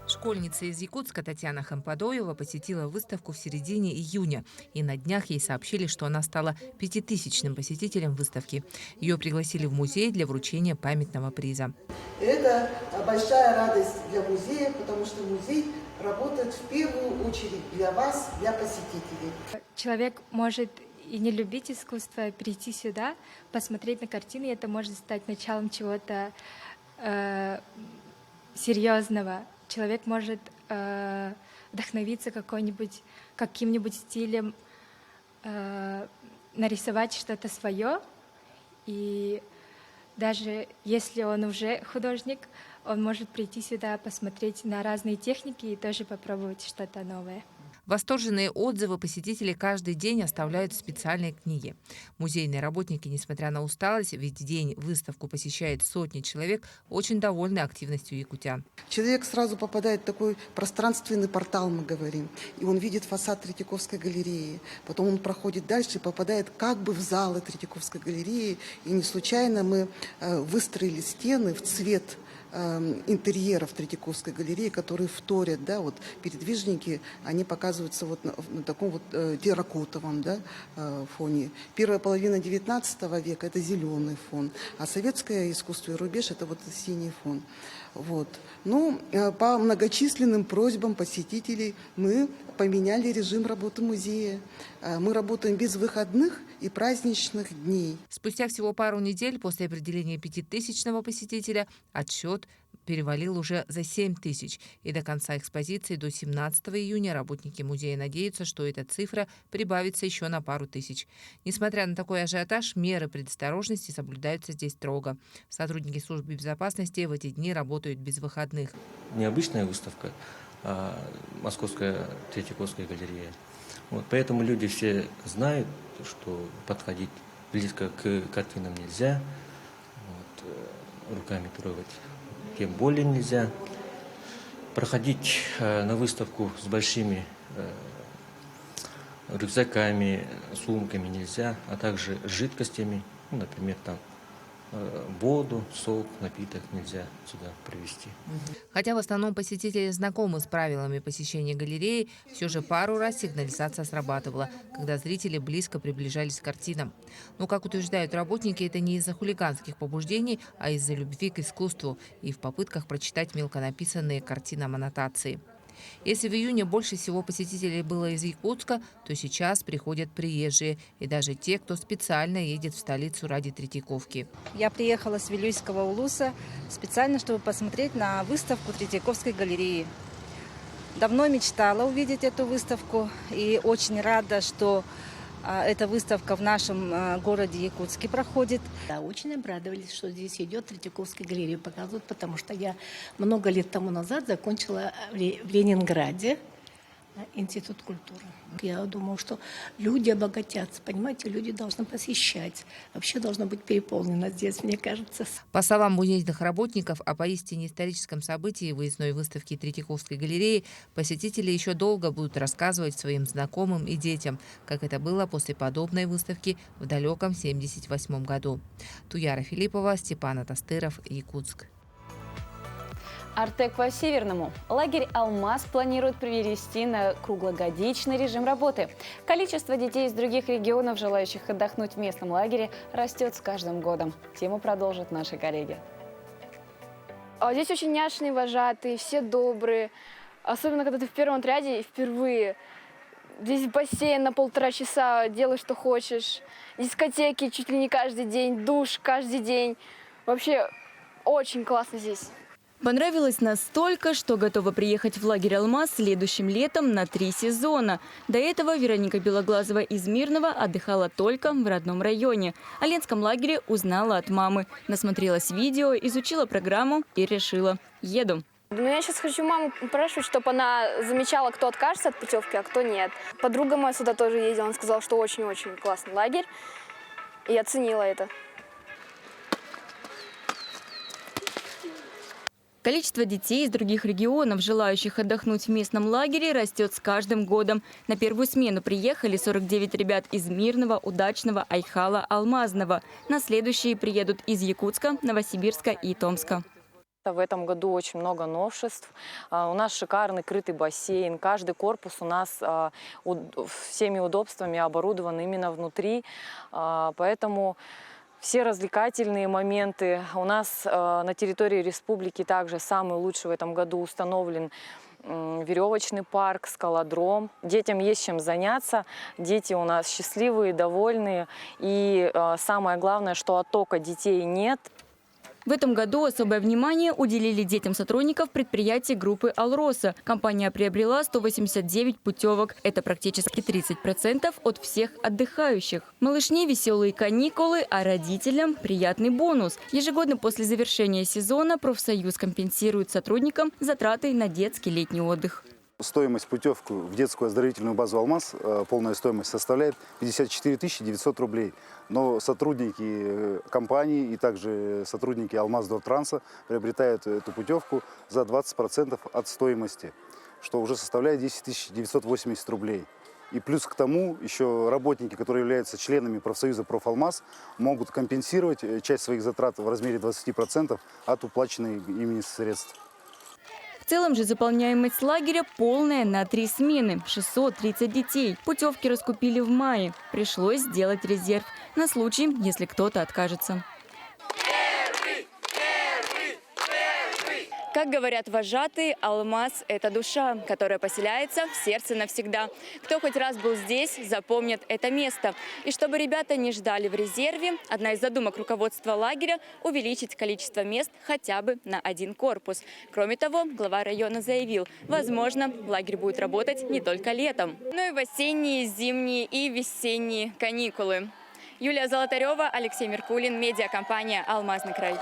Школьница из Якутска Татьяна Хампадоева посетила выставку в середине июня. И на днях ей сообщили, что она стала 5000-м посетителем выставки. Ее пригласили в музей для вручения памятного приза. Это большая радость для музея, потому что музей работает в первую очередь для вас, для посетителей. Человек может и не любить искусство, прийти сюда, посмотреть на картины, и это может стать началом чего-то серьезного. Человек может вдохновиться каким-нибудь стилем, нарисовать что-то свое. И даже если он уже художник, он может прийти сюда, посмотреть на разные техники и тоже попробовать что-то новое. Восторженные отзывы посетители каждый день оставляют в специальной книге. Музейные работники, несмотря на усталость, ведь в день выставку посещает сотни человек, очень довольны активностью якутян. Человек сразу попадает в такой пространственный портал, мы говорим, и он видит фасад Третьяковской галереи. Потом он проходит дальше и попадает как бы в залы Третьяковской галереи. И не случайно мы выстроили стены в цвет интерьеров Третьяковской галереи, которые вторят, да, вот передвижники, они показываются вот на таком вот терракотовом, да, фоне. Первая половина 19 века – это зеленый фон, а советское искусство и рубеж – это вот синий фон. Вот. Ну, по многочисленным просьбам посетителей мы поменяли режим работы музея. Мы работаем без выходных и праздничных дней. Спустя всего пару недель после определения 5000-го посетителя отсчет перевалил уже за 7000. И до конца экспозиции, до 17 июня, работники музея надеются, что эта цифра прибавится еще на пару тысяч. Несмотря на такой ажиотаж, меры предосторожности соблюдаются здесь строго. Сотрудники службы безопасности в эти дни работают без выходных. Необычная выставка, а Московская Третьяковская галерея. Вот, поэтому люди все знают, что подходить близко к картинам нельзя, вот, руками трогать тем более нельзя. Проходить на выставку с большими рюкзаками, сумками нельзя, а также с жидкостями, ну, например, там воду, сок, напиток нельзя сюда привезти. Хотя в основном посетители знакомы с правилами посещения галереи, все же пару раз сигнализация срабатывала, когда зрители близко приближались к картинам. Но, как утверждают работники, это не из-за хулиганских побуждений, а из-за любви к искусству и в попытках прочитать мелко написанные картинам аннотации. Если в июне больше всего посетителей было из Якутска, то сейчас приходят приезжие и даже те, кто специально едет в столицу ради Третьяковки. Я приехала с Вилюйского Улуса специально, чтобы посмотреть на выставку Третьяковской галереи. Давно мечтала увидеть эту выставку и очень рада, что эта выставка в нашем городе Якутске проходит. Да, очень обрадовались, что здесь идет Третьяковская галерея показывают, потому что я много лет тому назад закончила в Ленинграде Институт культуры. Я думаю, что люди обогатятся, понимаете, люди должны посещать. Вообще должно быть переполнено здесь, мне кажется. По словам музейных работников, о поистине историческом событии выездной выставки Третьяковской галереи посетители еще долго будут рассказывать своим знакомым и детям, как это было после подобной выставки в далеком 1978 году. Туяра Филиппова, Степан Атастыров, Якутск. Артек по-северному. Лагерь «Алмаз» планирует перевести на круглогодичный режим работы. Количество детей из других регионов, желающих отдохнуть в местном лагере, растет с каждым годом. Тему продолжат наши коллеги. Здесь очень няшные вожатые, все добрые. Особенно, когда ты в первом отряде и впервые. Здесь бассейн на 1,5 часа, делай, что хочешь. Дискотеки чуть ли не каждый день, душ каждый день. Вообще очень классно здесь. Понравилось настолько, что готова приехать в лагерь «Алмаз» следующим летом на 3 сезона. До этого Вероника Белоглазова из Мирного отдыхала только в родном районе. О ленском лагере узнала от мамы. Насмотрелась видео, изучила программу и решила – еду. Я сейчас хочу маму спрашивать, чтобы она замечала, кто откажется от путевки, а кто нет. Подруга моя сюда тоже ездила, она сказала, что очень-очень классный лагерь. И я оценила это. Количество детей из других регионов, желающих отдохнуть в местном лагере, растет с каждым годом. На первую смену приехали 49 ребят из Мирного, Удачного, Айхала, Алмазного. На следующие приедут из Якутска, Новосибирска и Томска. В этом году очень много новшеств. У нас шикарный крытый бассейн. Каждый корпус у нас всеми удобствами оборудован именно внутри. Поэтому все развлекательные моменты. У нас на территории республики также самый лучший в этом году установлен веревочный парк, скалодром. Детям есть чем заняться. Дети у нас счастливые, довольные. И самое главное, что оттока детей нет. В этом году особое внимание уделили детям сотрудников предприятия группы «Алроса». Компания приобрела 189 путевок. Это практически 30% от всех отдыхающих. Малышне веселые каникулы, а родителям приятный бонус. Ежегодно после завершения сезона профсоюз компенсирует сотрудникам затраты на детский летний отдых. Стоимость путевки в детскую оздоровительную базу «Алмаз», полная стоимость составляет 54 900 рублей. Но сотрудники компании и также сотрудники «Алмаз-Дортранса» приобретают эту путевку за 20% от стоимости, что уже составляет 10 980 рублей. И плюс к тому еще работники, которые являются членами профсоюза «Профалмаз», могут компенсировать часть своих затрат в размере 20% от уплаченных ими средств. В целом же заполняемость лагеря полная на 3 смены – 630 детей. Путевки раскупили в мае. Пришлось сделать резерв на случай, если кто-то откажется. Как говорят вожатые, «Алмаз» – это душа, которая поселяется в сердце навсегда. Кто хоть раз был здесь, запомнит это место. И чтобы ребята не ждали в резерве, одна из задумок руководства лагеря – увеличить количество мест хотя бы на 1 корпус. Кроме того, глава района заявил, возможно, лагерь будет работать не только летом, но и в осенние, зимние и весенние каникулы. Юлия Золотарева, Алексей Меркулин, медиакомпания «Алмазный край».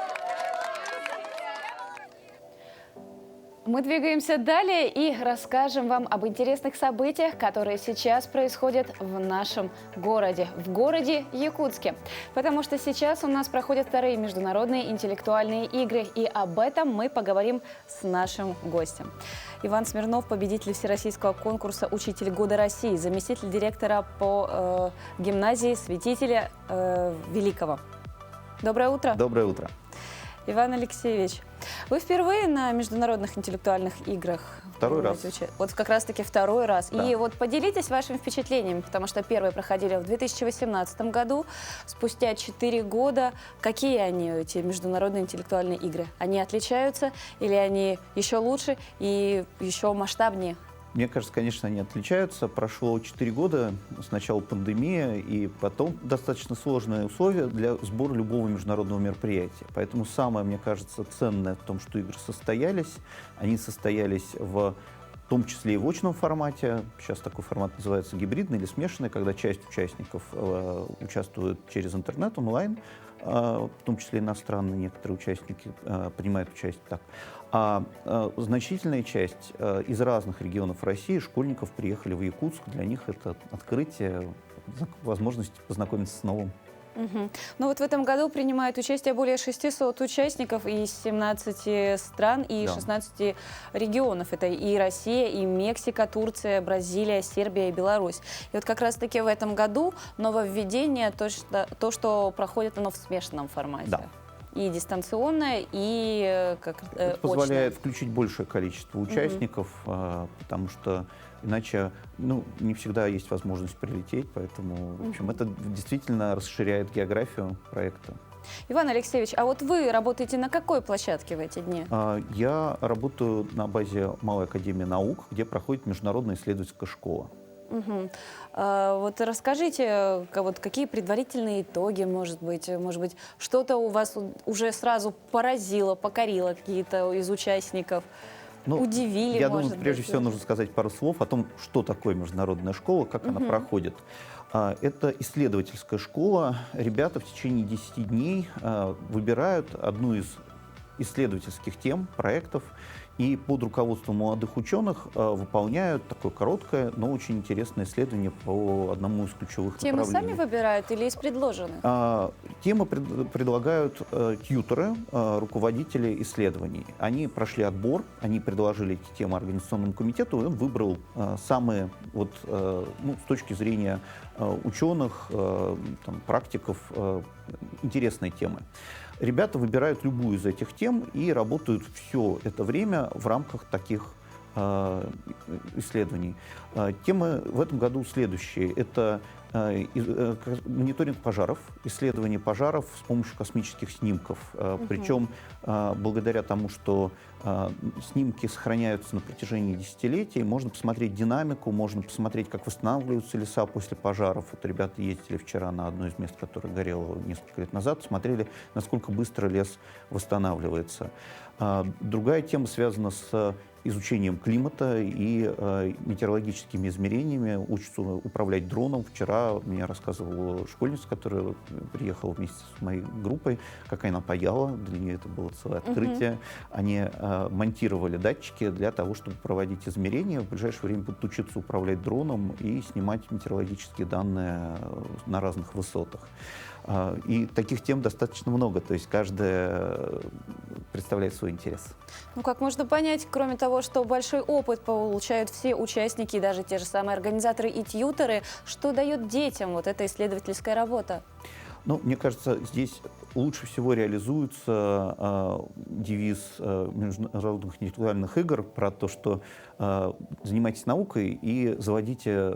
Мы двигаемся далее и расскажем вам об интересных событиях, которые сейчас происходят в нашем городе, в городе Якутске. Потому что сейчас у нас проходят вторые международные интеллектуальные игры, и об этом мы поговорим с нашим гостем. Иван Смирнов, победитель всероссийского конкурса «Учитель года России», заместитель директора по гимназии Святителя Великого. Доброе утро. Доброе утро. Иван Алексеевич, вы впервые на международных интеллектуальных играх? Второй раз. Вот как раз-таки второй раз. Да. И вот поделитесь вашими впечатлениями, потому что первые проходили в 2018 году, спустя 4 года. Какие они, эти международные интеллектуальные игры? Они отличаются или они еще лучше и еще масштабнее? Мне кажется, конечно, они отличаются. Прошло 4 года, сначала пандемия, и потом достаточно сложные условия для сбора любого международного мероприятия. Поэтому самое, мне кажется, ценное в том, что игры состоялись. Они состоялись в в том числе и в очном формате. Сейчас такой формат называется гибридный или смешанный, когда часть участников участвует через интернет, онлайн, в том числе иностранные некоторые участники принимают участие так. А значительная часть из разных регионов России школьников приехали в Якутск. Для них это открытие, возможность познакомиться с новым. Угу. Ну вот в этом году принимают участие более 600 участников из 17 стран и 16 регионов. Это и Россия, и Мексика, Турция, Бразилия, Сербия и Беларусь. И вот как раз-таки в этом году нововведение, то, что проходит оно в смешанном формате. Да. И дистанционное, и это позволяет включить большее количество участников, потому что иначе не всегда есть возможность прилететь, поэтому в общем, это действительно расширяет географию проекта. Иван Алексеевич, а вот вы работаете на какой площадке в эти дни? Я работаю на базе Малой академии наук, где проходит международная исследовательская школа. Угу. Вот расскажите, какие предварительные итоги, может быть, что-то у вас уже сразу поразило, покорило какие-то из участников, удивили, я думаю, прежде всего нужно сказать пару слов о том, что такое международная школа, как она проходит. Это исследовательская школа. Ребята в течение 10 дней выбирают одну из исследовательских тем, проектов, и под руководством молодых ученых выполняют такое короткое, но очень интересное исследование по одному из ключевых направлений. Темы сами выбирают или из предложенных? Темы предлагают тьюторы, руководители исследований. Они прошли отбор, они предложили эти темы организационному комитету, и он выбрал самые, с точки зрения ученых, практиков, интересные темы. Ребята выбирают любую из этих тем и работают все это время в рамках таких исследований. Темы в этом году следующие. Это мониторинг пожаров, исследование пожаров с помощью космических снимков. Причем благодаря тому, что снимки сохраняются на протяжении десятилетий, можно посмотреть динамику, можно посмотреть, как восстанавливаются леса после пожаров. Вот ребята ездили вчера на одно из мест, которое горело несколько лет назад, смотрели, насколько быстро лес восстанавливается. Другая тема связана с изучением климата и метеорологическими измерениями. Учатся управлять дроном. Вчера мне рассказывала школьница, которая приехала вместе с моей группой, как она паяла. Для нее это было целое открытие. Они монтировали датчики для того, чтобы проводить измерения. В ближайшее время будут учиться управлять дроном и снимать метеорологические данные на разных высотах. И таких тем достаточно много, то есть каждая представляет свой интерес. Как можно понять, кроме того, что большой опыт получают все участники, даже те же самые организаторы и тьюторы, что дает детям вот эта исследовательская работа? Мне кажется, здесь лучше всего реализуется девиз международных интеллектуальных игр про то, что занимайтесь наукой и заводите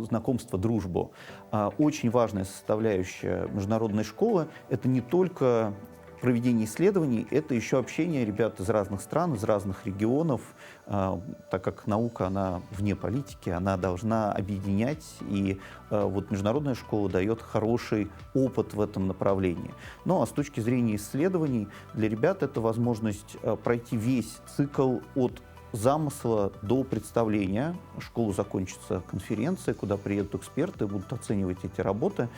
знакомство, дружбу. Очень важная составляющая международной школы — это не только проведение исследований, это еще общение ребят из разных стран, из разных регионов, так как наука, она вне политики, она должна объединять, и вот международная школа дает хороший опыт в этом направлении. А с точки зрения исследований, для ребят это возможность пройти весь цикл от замысла до представления. В школу закончится конференция, куда приедут эксперты, будут оценивать эти работы.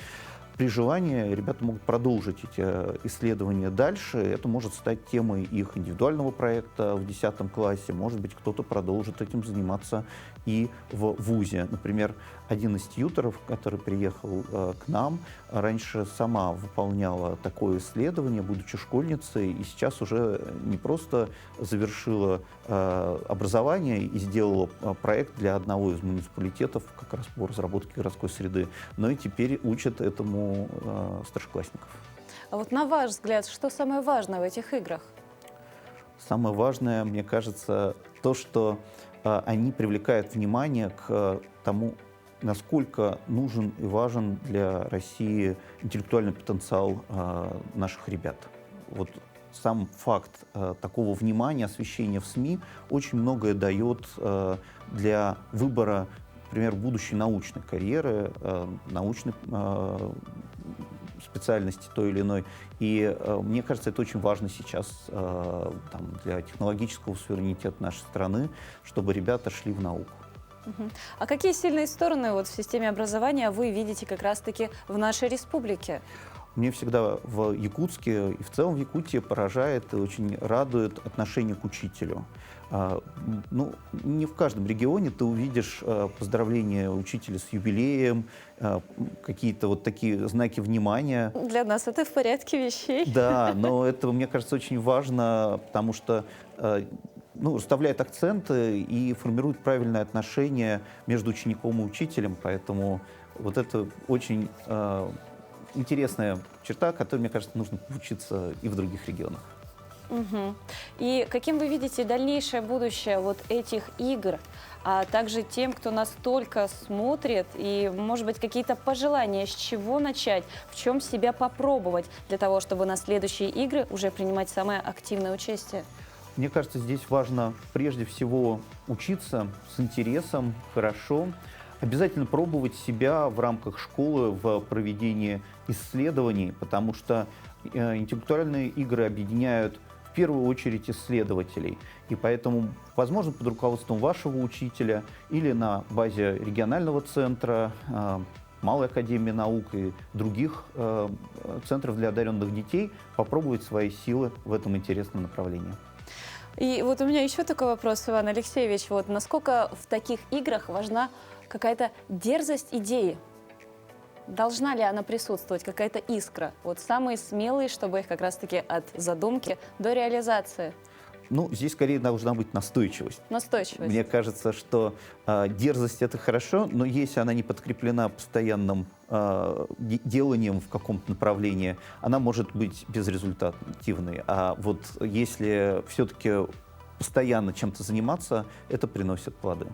При желании ребята могут продолжить эти исследования дальше. Это может стать темой их индивидуального проекта в 10 классе. Может быть, кто-то продолжит этим заниматься и в ВУЗе. Например, один из тьюторов, который приехал к нам, раньше сама выполняла такое исследование, будучи школьницей, и сейчас уже не просто завершила образование и сделала проект для одного из муниципалитетов как раз по разработке городской среды, но и теперь учат этому старшеклассников. А вот на ваш взгляд, что самое важное в этих играх? Самое важное, мне кажется, то, что они привлекают внимание к тому, насколько нужен и важен для России интеллектуальный потенциал наших ребят. Вот сам факт такого внимания, освещения в СМИ очень многое дает для выбора, например, будущей научной карьеры, научной специальности той или иной. И мне кажется, это очень важно сейчас для технологического суверенитета нашей страны, чтобы ребята шли в науку. А какие сильные стороны в системе образования вы видите как раз-таки в нашей республике? Мне всегда в Якутске и в целом в Якутии поражает и очень радует отношение к учителю. Не в каждом регионе ты увидишь поздравления учителя с юбилеем, какие-то такие знаки внимания. Для нас это в порядке вещей. Да, но это, мне кажется, очень важно, потому что расставляет акценты и формирует правильное отношение между учеником и учителем. Поэтому это очень интересная черта, которой, мне кажется, нужно учиться и в других регионах. И каким вы видите дальнейшее будущее этих игр, а также тем, кто нас только смотрит, и, может быть, какие-то пожелания, с чего начать, в чем себя попробовать для того, чтобы на следующие игры уже принимать самое активное участие? Мне кажется, здесь важно прежде всего учиться с интересом, хорошо. Обязательно пробовать себя в рамках школы в проведении исследований, потому что интеллектуальные игры объединяют в первую очередь исследователей. И поэтому, возможно, под руководством вашего учителя или на базе регионального центра, Малой академии наук и других центров для одаренных детей попробовать свои силы в этом интересном направлении. И у меня еще такой вопрос, Иван Алексеевич. Насколько в таких играх важна какая-то дерзость идеи? Должна ли она присутствовать, какая-то искра? Самые смелые, чтобы их как раз-таки от задумки до реализации. Здесь скорее должна быть настойчивость. Настойчивость. Мне кажется, что дерзость — это хорошо, но если она не подкреплена постоянным деланием в каком-то направлении, она может быть безрезультативной. А если все-таки постоянно чем-то заниматься, это приносит плоды.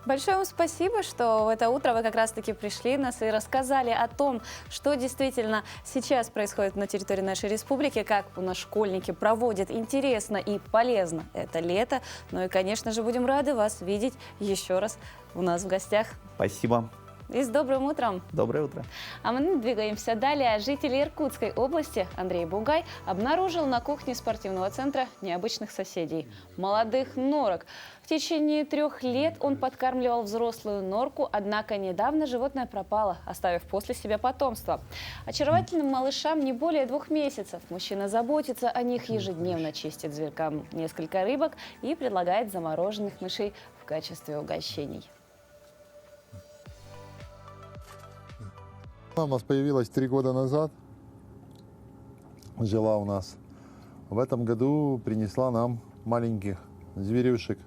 Большое вам спасибо, что в это утро вы как раз-таки пришли нас и рассказали о том, что действительно сейчас происходит на территории нашей республики, как у нас школьники проводят интересно и полезно это лето. Ну и, конечно же, будем рады вас видеть еще раз у нас в гостях. Спасибо. И с добрым утром. Доброе утро. А мы двигаемся далее. Житель Иркутской области Андрей Бугай обнаружил на кухне спортивного центра необычных соседей – молодых норок. В течение 3 лет он подкармливал взрослую норку, однако недавно животное пропало, оставив после себя потомство. Очаровательным малышам не более 2 месяцев. Мужчина заботится о них ежедневно, чистит зверькам несколько рыбок и предлагает замороженных мышей в качестве угощений. Она у нас появилась 3 года назад, жила у нас. В этом году принесла нам маленьких зверюшек.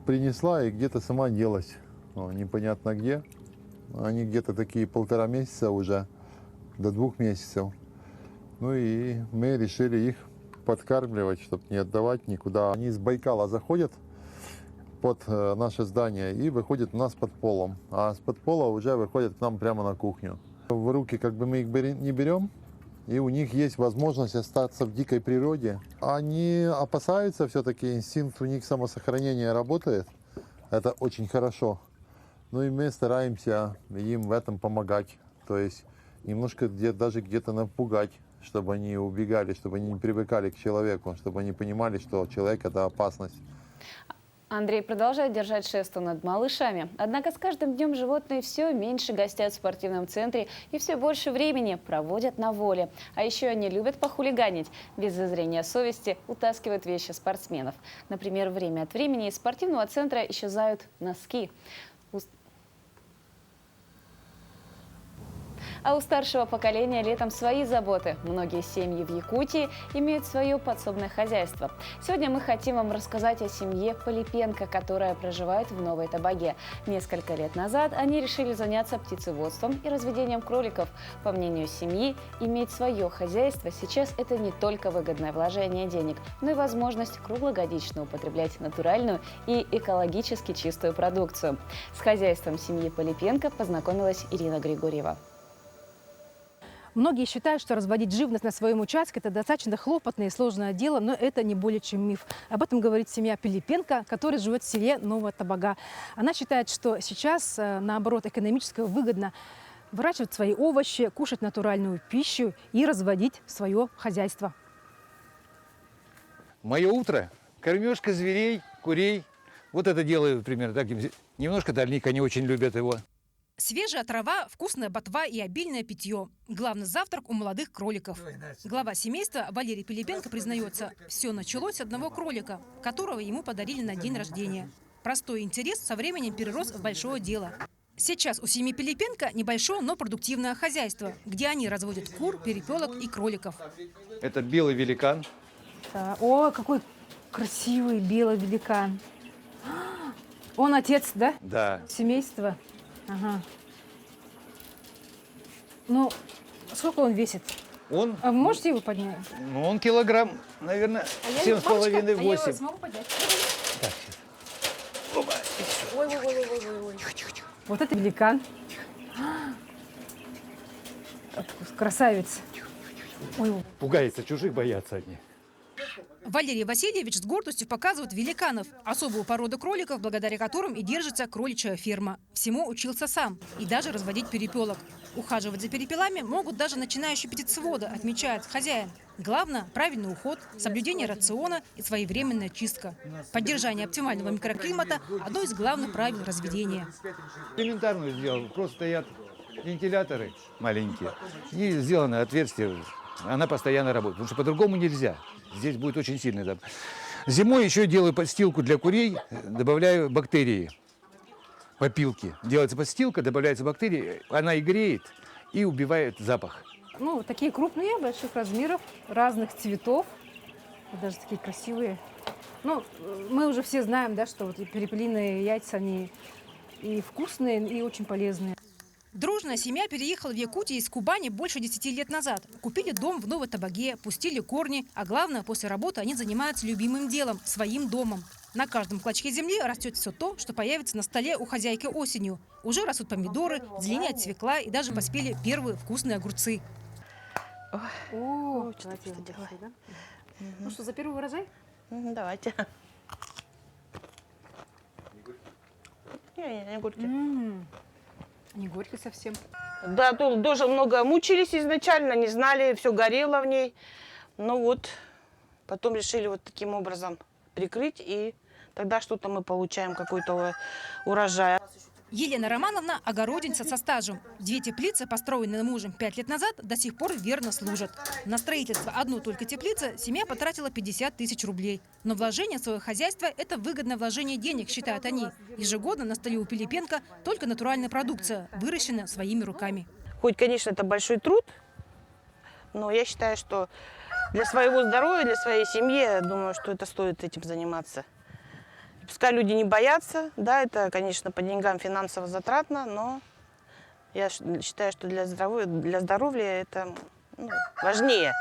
Принесла и где-то сама делась, непонятно где. Они где-то такие 1,5 месяца уже, до 2 месяцев. И мы решили их подкармливать, чтобы не отдавать никуда. Они из Байкала заходят под наше здание и выходят у нас под полом. А с-под пола уже выходят к нам прямо на кухню. В руки мы их не берем, и у них есть возможность остаться в дикой природе. Они опасаются все-таки, инстинкт у них самосохранения работает. Это очень хорошо. И мы стараемся им в этом помогать. То есть немножко даже где-то напугать, чтобы они убегали, чтобы они не привыкали к человеку, чтобы они понимали, что человек – это опасность. Андрей продолжает держать шефство над малышами. Однако с каждым днем животные все меньше гостят в спортивном центре и все больше времени проводят на воле. А еще они любят похулиганить. Без зазрения совести утаскивают вещи спортсменов. Например, время от времени из спортивного центра исчезают носки. А у старшего поколения летом свои заботы. Многие семьи в Якутии имеют свое подсобное хозяйство. Сегодня мы хотим вам рассказать о семье Полипенко, которая проживает в Новой Табаге. Несколько лет назад они решили заняться птицеводством и разведением кроликов. По мнению семьи, иметь свое хозяйство сейчас – это не только выгодное вложение денег, но и возможность круглогодично употреблять натуральную и экологически чистую продукцию. С хозяйством семьи Полипенко познакомилась Ирина Григорьева. Многие считают, что разводить живность на своем участке – это достаточно хлопотное и сложное дело, но это не более чем миф. Об этом говорит семья Пилипенко, которая живет в селе Новая Табага. Она считает, что сейчас, наоборот, экономически выгодно выращивать свои овощи, кушать натуральную пищу и разводить свое хозяйство. Мое утро – кормежка зверей, курей. Вот это делаю примерно так. Немножко дальник, они очень любят его. Свежая трава, вкусная ботва и обильное питье. Главный завтрак у молодых кроликов. Глава семейства Валерий Пилипенко признается, все началось с одного кролика, которого ему подарили на день рождения. Простой интерес со временем перерос в большое дело. Сейчас у семьи Пилипенко небольшое, но продуктивное хозяйство, где они разводят кур, перепелок и кроликов. Это белый великан. Да. О, какой красивый белый великан. Он отец, да? Да. Семейства. Ага. Ну, сколько он весит? Он? А вы можете его поднять? Ну, он килограмм, наверное, 7,5-8. А я его смогу поднять? Так, Ой. Вот это великан. Красавец. Ой. Пугается, чужих боятся одни. Валерий Васильевич с гордостью показывает великанов, особую породу кроликов, благодаря которым и держится кроличья ферма. Всему учился сам и даже разводить перепелок. Ухаживать за перепелами могут даже начинающие птицеводы, отмечает хозяин. Главное – правильный уход, соблюдение рациона и своевременная чистка. Поддержание оптимального микроклимата – одно из главных правил разведения. Элементарную сделал. Просто стоят вентиляторы маленькие и сделано отверстие. Она постоянно работает, потому что по-другому нельзя. Здесь будет очень сильный запах. Зимой еще делаю подстилку для курей, добавляю бактерии в опилки. Делается подстилка, добавляются бактерии, она и греет, и убивает запах. Ну, такие крупные, больших размеров, разных цветов, и даже такие красивые. Ну, мы уже все знаем, да, что вот перепелиные яйца, они и вкусные, и очень полезные. Дружная семья переехала в Якутию из Кубани больше 10 лет назад. Купили дом в Новой Табаге, пустили корни, а главное, после работы они занимаются любимым делом – своим домом. На каждом клочке земли растет все то, что появится на столе у хозяйки осенью. Уже растут помидоры, зеленеет свекла и даже поспели первые вкусные огурцы. О, что делать, да? Ну что, за первый урожай? Давайте. Не горькие. Не горький совсем. Да, тут тоже много мучились изначально, не знали, все горело в ней. Но вот потом решили вот таким образом прикрыть, и тогда что-то мы получаем, какой-то урожай. Елена Романовна – огородница со стажем. 2 теплицы, построенные мужем 5 лет назад, до сих пор верно служат. На строительство одной только теплицы семья потратила 50 тысяч рублей. Но вложение в свое хозяйство – это выгодное вложение денег, считают они. Ежегодно на столе у Пилипенко только натуральная продукция, выращенная своими руками. Хоть, конечно, это большой труд, но я считаю, что для своего здоровья, для своей семьи, я думаю, что это стоит этим заниматься. Пускай люди не боятся, да, это, конечно, по деньгам финансово затратно, но я считаю, что для здоровья это важнее.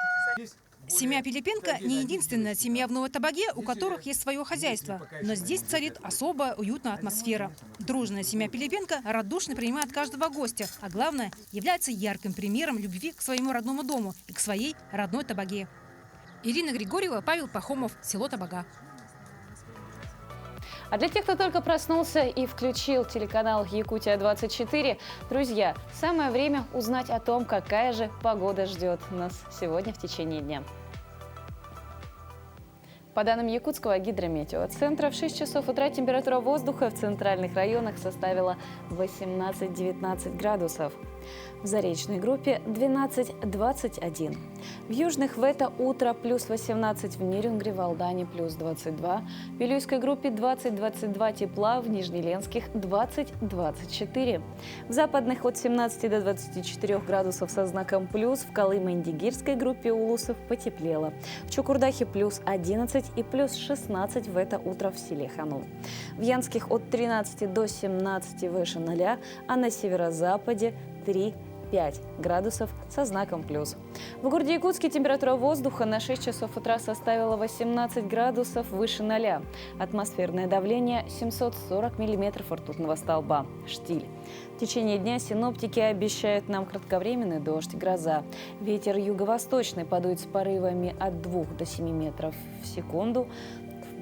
Семья Пилипенко не единственная семья в Новой Табаге, у которых есть свое хозяйство. Но здесь царит особая уютная атмосфера. Дружная семья Пилипенко радушно принимает каждого гостя, а главное, является ярким примером любви к своему родному дому и к своей родной Табаге. Ирина Григорьева, Павел Пахомов, село Табага. А для тех, кто только проснулся и включил телеканал «Якутия-24», друзья, самое время узнать о том, какая же погода ждет нас сегодня в течение дня. По данным Якутского гидрометеоцентра, в 6 часов утра температура воздуха в центральных районах составила 18-19 градусов. В Заречной группе 12-21. В южных в это утро плюс 18, в Нерюнгри, Валдане плюс 22. В Вилюйской группе 20-22 тепла, в Нижнеленских 20-24. В западных от 17 до 24 градусов со знаком плюс. В Колымо-Индигирской группе Улусов потеплело. В Чукурдахе плюс 11 и плюс 16 в это утро в селе Ханум. В Янских от 13 до 17 выше 0, а на северо-западе 3-5 градусов со знаком плюс. В городе Якутске температура воздуха на 6 часов утра составила 18 градусов выше 0. Атмосферное давление 740 миллиметров ртутного столба. Штиль. В течение дня синоптики обещают нам кратковременный дождь, гроза. Ветер юго-восточный подует с порывами от 2 до 7 метров в секунду.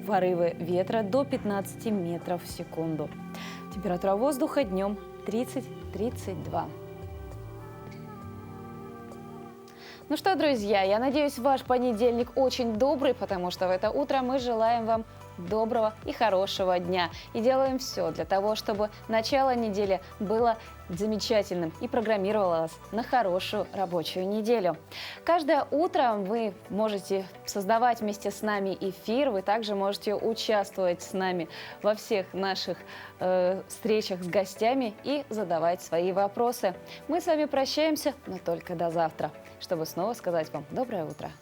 Порывы ветра до 15 метров в секунду. Температура воздуха днем 30-32. Ну что, друзья, я надеюсь, ваш понедельник очень добрый, потому что в это утро мы желаем вам доброго и хорошего дня. И делаем все для того, чтобы начало недели было замечательным и программировало вас на хорошую рабочую неделю. Каждое утро вы можете создавать вместе с нами эфир, вы также можете участвовать с нами во всех наших встречах с гостями и задавать свои вопросы. Мы с вами прощаемся, но только до завтра, чтобы снова сказать вам доброе утро.